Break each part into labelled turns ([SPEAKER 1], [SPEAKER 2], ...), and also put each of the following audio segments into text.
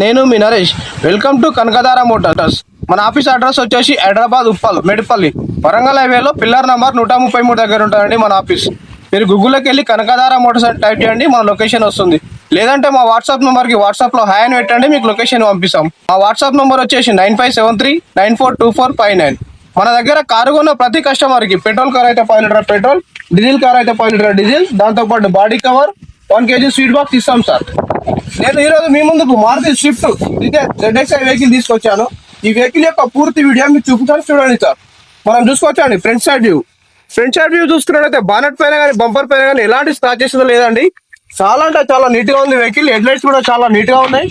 [SPEAKER 1] నేను మీ Naresh. Welcome to Kanakadhara motors. మన ఆఫీస్ అడ్రస్ వచ్చేసి హైదరాబాద్ ఉప్పల్ మెడిపల్లి వరంగల్ హైవేలో పిల్లర్ నంబర్ 133 దగ్గర ఉంటుందండి మన ఆఫీస్. మీరు గూగుల్లోకి వెళ్ళి కనకదార మోటార్స్ అని టైప్ చేయండి, మన లొకేషన్ వస్తుంది. లేదంటే మా వాట్సాప్ నెంబర్కి వాట్సాప్లో హాయ్ అని పెట్టండి, మీకు లొకేషన్ పంపిస్తాం. మా వాట్సాప్ నెంబర్ వచ్చేసి 9573942459. మన దగ్గర కారు కొన్న ప్రతి కస్టమర్కి పెట్రోల్ కార్ అయితే 5 లీటర్ పెట్రోల్, డీజిల్ కార్ అయితే 5 లీటర్ డీజిల్, దాంతోపాటు body cover 1 kg sweet box ఇస్తాం సార్. నేను ఈరోజు మీ ముందుకు మారుతి స్విఫ్ట్ ZXi వెహికల్ తీసుకొచ్చాను. ఈ వెహికల్ యొక్క పూర్తి వీడియో మీకు చూపుతాను, చూడండి సార్. మనం చూసుకోవచ్చండి front side view. Front side view చూస్తున్నట్టయితే బానెట్ పైన కానీ బంపర్ పైన కానీ ఎలాంటి స్క్రాచెస్ లేదండి. చాలా అంటే చాలా నీట్ గా ఉంది వెహికల్. హెడ్ లైట్స్ కూడా చాలా నీట్ గా ఉన్నాయి.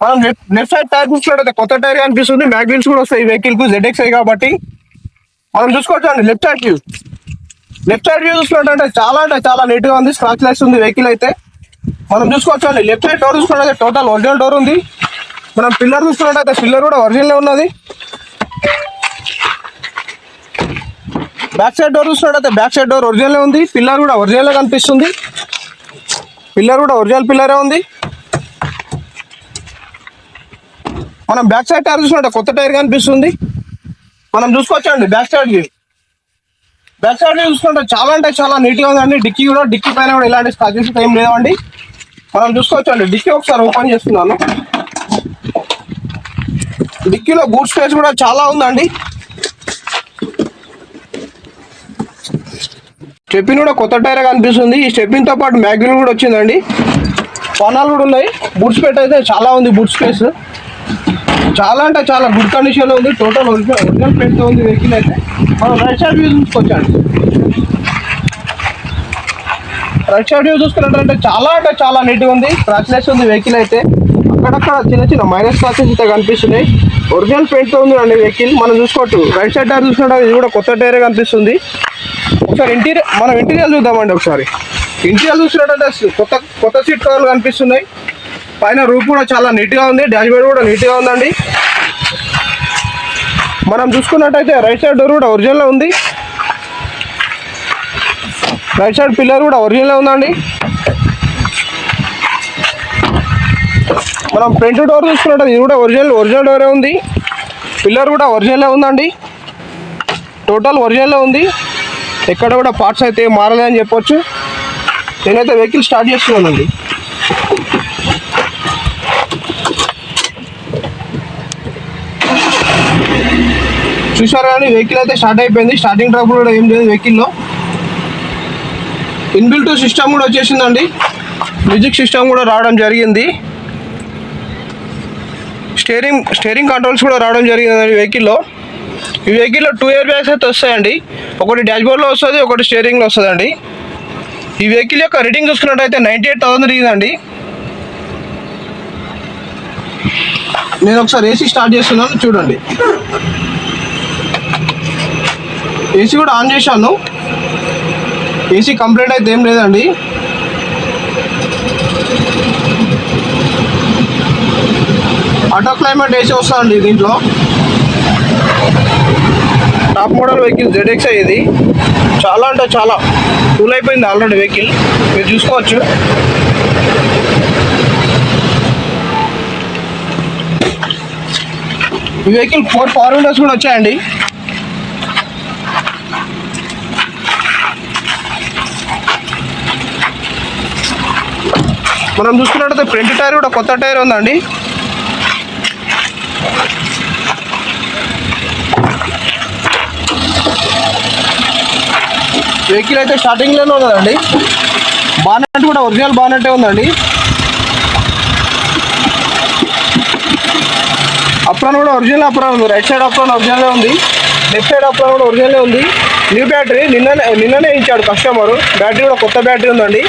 [SPEAKER 1] మనం లెఫ్ట్ సైడ్ టైర్ చూసుకున్నట్టయితే కొత్త టైర్ కనిపిస్తుంది. మ్యాగ్విల్స్ కూడా వస్తాయి ఈ వెహికల్ కు, ZXi కాబట్టి. మనం చూసుకోవచ్చండి left side view. Left side view చూసుకున్నట్టంటే చాలా నీట్ గా ఉంది. స్క్రాచ్ లెస్ ఉంది వెహికల్ అయితే. మనం చూసుకోవచ్చండి లెఫ్ట్ సైడ్ డోర్ చూసుకున్నట్టయితే టోటల్ ఒరిజినల్ డోర్ ఉంది. మనం పిల్లర్ చూసుకున్నట్టయితే పిల్లర్ కూడా ఒరిజినల్ ఉన్నది. బ్యాక్ సైడ్ డోర్ చూసుకున్నట్టయితే బ్యాక్ సైడ్ డోర్ ఒరిజినల్ ఉంది. పిల్లర్ కూడా ఒరిజినల్ కనిపిస్తుంది. పిల్లర్ కూడా ఒరిజినల్ పిల్లరే ఉంది. మనం బ్యాక్ సైడ్ టైర్ చూసుకుంటే కొత్త టైర్ కనిపిస్తుంది. మనం చూసుకోవచ్చండి back side view. Back side చూసుకుంటే చాలా అంటే చాలా నీట్గా ఉందండి. డిక్కీ పైన కూడా ఇలాంటి స్క్రాచెస్ ఏం లేదండి. మనం చూసుకోవచ్చండి డిక్కీ ఒకసారి ఓపెన్ చేస్తున్నాను. డిక్కీలో బూట్ స్పేస్ కూడా చాలా ఉందండి. స్టెప్పిన్ కూడా కొత్త టైర్ కనిపిస్తుంది. ఈ స్టెప్పిన్ తో పాటు మ్యాగ్విల్ కూడా వచ్చిందండి. పనాలు కూడా ఉన్నాయి. బూట్ స్పేస్ అయితే చాలా ఉంది. బూట్ స్పేస్ చాలా అంటే చాలా గుడ్ కండిషన్ లో ఉంది. టోటల్ ఒరిజినల్ ప్లేట్ తో ఉంది వెహికల్ అయితే. మనం రైట్ సైడ్ వ్యూ చూసుకోవచ్చండి. రైట్ సైడ్ వ్యూ చూసుకున్నట్టు చాలా అంటే చాలా నీట్గా ఉంది. స్క్రాచ్లెస్ ఉంది వెహికల్ అయితే. అక్కడక్కడ చిన్న మైనస్ స్క్రాచెస్ అయితే కనిపిస్తున్నాయి. ఒరిజినల్ పెయింట్ తో ఉంది అండి వెహికల్. మనం చూసుకోవచ్చు రైట్ సైడ్ టైర్ చూసుకుంటే ఇది కూడా కొత్త టైర్ కనిపిస్తుంది. ఒకసారి మనం ఇంటీరియర్ చూద్దామండి. ఒకసారి ఇంటీరియర్ చూసినట్టంటే కొత్త సీట్ కవర్లు కనిపిస్తున్నాయి. పైన రూఫ్ కూడా చాలా నీట్గా ఉంది. డాష్ బోర్డ్ కూడా నీట్గా ఉందండి. మనం చూసుకున్నట్టయితే రైట్ సైడ్ డోర్ కూడా ఒరిజినల్ ఉంది. రైట్ సైడ్ పిల్లర్ కూడా ఒరిజినల్ ఉందండి. మనం ఫ్రంట్ డోర్ చూసుకున్నట్టు ఇది కూడా ఒరిజినల్ డోరే ఉంది. పిల్లర్ కూడా ఒరిజినల్ ఉందండి. టోటల్ ఒరిజినల్ ఉంది. ఎక్కడ కూడా పార్ట్స్ అయితే మారలేదని చెప్పొచ్చు. నేనైతే వెహికల్ స్టార్ట్ చేస్తున్నానండి. చూసారు కానీ వెహికల్ అయితే స్టార్ట్ అయిపోయింది. స్టార్టింగ్ ట్రబుల్ కూడా ఏం లేదు వెహికల్లో. ఇన్బిల్ట్ సిస్టమ్ కూడా వచ్చేసిందండి. మ్యూజిక్ సిస్టమ్ కూడా రావడం జరిగింది. స్టీరింగ్ కంట్రోల్స్ కూడా రావడం జరిగిందండి వెహికల్లో. ఈ వెహికల్లో 2 ఇయర్ బ్యాగ్స్ అయితే వస్తాయండి. ఒకటి డాష్ బోర్డ్లో వస్తుంది, ఒకటి స్టీరింగ్లో వస్తుందండి. ఈ వెహికల్ యొక్క రీడింగ్ చూసుకున్నట్టయితే 98,000 తిరిగిందండి. నేను ఒకసారి ఏసీ స్టార్ట్ చేస్తున్నాను, చూడండి. ఏసీ కూడా ఆన్ చేశాను. ఏసీ కంప్లైంట్ అయితే ఏం లేదండి. ఆటో క్లైమేట్ ఏసీ వస్తుందండి దీంట్లో. టాప్ మోడల్ వెహికల్ ZXi ఇది. చాలా అంటే చాలా కూల్ అయిపోయింది ఆల్రెడీ వెహికల్, మీరు చూసుకోవచ్చు. ఈ వెహికల్ 4 పవర్ విండోస్ కూడా వచ్చాయండి. మనం చూసుకున్నట్టయితే ఫ్రంట్ టైర్ కూడా కొత్త టైర్ ఉందండి. వెహికల్ అయితే స్టార్టింగ్లోనే ఉన్నదండి. బానెట్ కూడా ఒరిజినల్ బానెటే ఉందండి. అప్రాన్ కూడా ఒరిజినల్ అప్రాన్ ఉంది. రైట్ సైడ్ అప్రాన్ ఒరిజినల్ ఉంది. లెఫ్ట్ సైడ్ అప్రాన్ కూడా ఒరిజినల్ ఉంది. న్యూ బ్యాటరీ నిన్ననే ఇచ్చాడు కస్టమరు. బ్యాటరీ కూడా కొత్త బ్యాటరీ ఉందండి.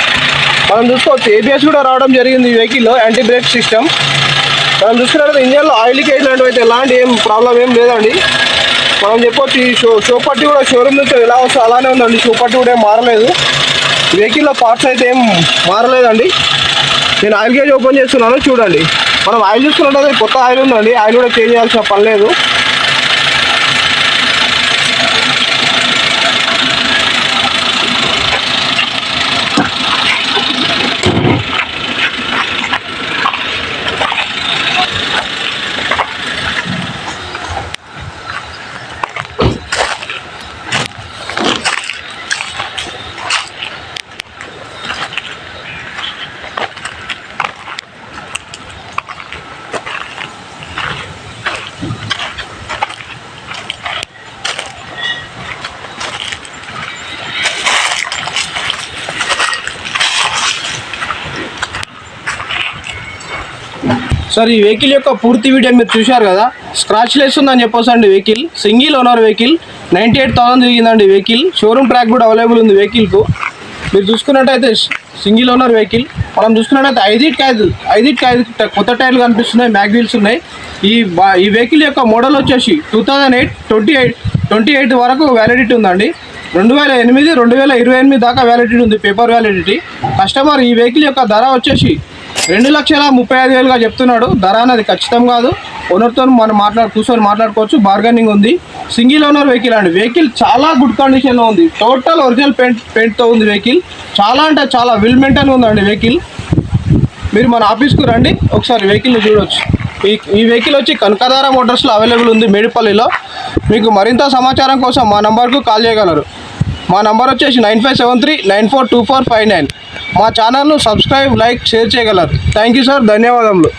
[SPEAKER 1] మనం చూసుకోవచ్చు ABS కూడా రావడం జరిగింది ఈ వెహికల్లో, యాంటీ బ్రేక్ సిస్టమ్. మనం చూసుకున్నట్లయితే ఇంజన్లో ఆయిల్ లీకేజ్ లాంటివి అయితే ఎలాంటి ప్రాబ్లం ఏం లేదండి. మనం చెప్పొచ్చు ఈ షో పట్టి కూడా షోరూమ్ నుంచి ఎలా వస్తే అలానే ఉందండి. షో పట్టి కూడా ఏం మారలేదు. వెహికల్లో పార్ట్స్ అయితే ఏం మారలేదండి. నేను ఆయిల్ గేజ్ ఓపెన్ చేస్తున్నాను, చూడండి. మనం ఆయిల్ చూసుకున్నట్లయితే కొత్త ఆయిల్ ఉందండి. ఆయిల్ కూడా చేంజ్ చేయాల్సిన పని లేదు. సార్ ఈ వెహికల్ యొక్క పూర్తి వీడియో మీరు చూశారు కదా. స్క్రాచ్ లెస్ ఉందని చెప్పొచ్చండి. వెహికల్ సింగిల్ ఓనర్ వెహికల్, 98,000 తిరిగిందండి వెహికల్. షోరూమ్ ట్రాక్ కూడా అవైలబుల్ ఉంది వెహికల్కు. మీరు చూసుకున్నట్టయితే సింగిల్ ఓనర్ వెహికల్. మనం చూసుకున్నట్టయితే ఐదింటి కొత్త టైర్లు కనిపిస్తున్నాయి, మ్యాగ్ వీల్స్ ఉన్నాయి. ఈ వెహికల్ యొక్క మోడల్ వచ్చేసి 2008 28 వరకు వ్యాలిడిటీ ఉందండి. 2008 2028 దాకా వ్యాలిడిటీ ఉంది, పేపర్ వ్యాలిడిటీ. కస్టమర్ ఈ వెహికల్ యొక్క ధర వచ్చేసి 2,35,000గా చెప్తున్నాడు. ధర అనేది ఖచ్చితం కాదు. ఓనర్తో మనం కూర్చొని మాట్లాడుకోవచ్చు, బార్గెనింగ్ ఉంది. సింగిల్ ఓనర్ వెహికల్ అండి. వెహికల్ చాలా గుడ్ కండిషన్లో ఉంది, టోటల్ ఒరిజినల్ పెయింట్తో ఉంది వెహికల్. చాలా అంటే చాలా వెల్ మెయింటైన్ ఉందండి వెహికల్. మీరు మన ఆఫీస్కు రండి, ఒకసారి వెహికల్ని చూడవచ్చు. ఈ వెహికల్ వచ్చి కనకదార మోటార్స్లో అవైలబుల్ ఉంది మేడిపల్లిలో. మీకు మరింత సమాచారం కోసం మా నంబర్కు కాల్ చేయగలరు. మా నంబర్ వచ్చేసి 9573942459. మా ఛానల్ను సబ్స్క్రైబ్, లైక్, షేర్ చేయగలరు. థ్యాంక్ యూ సార్, ధన్యవాదములు.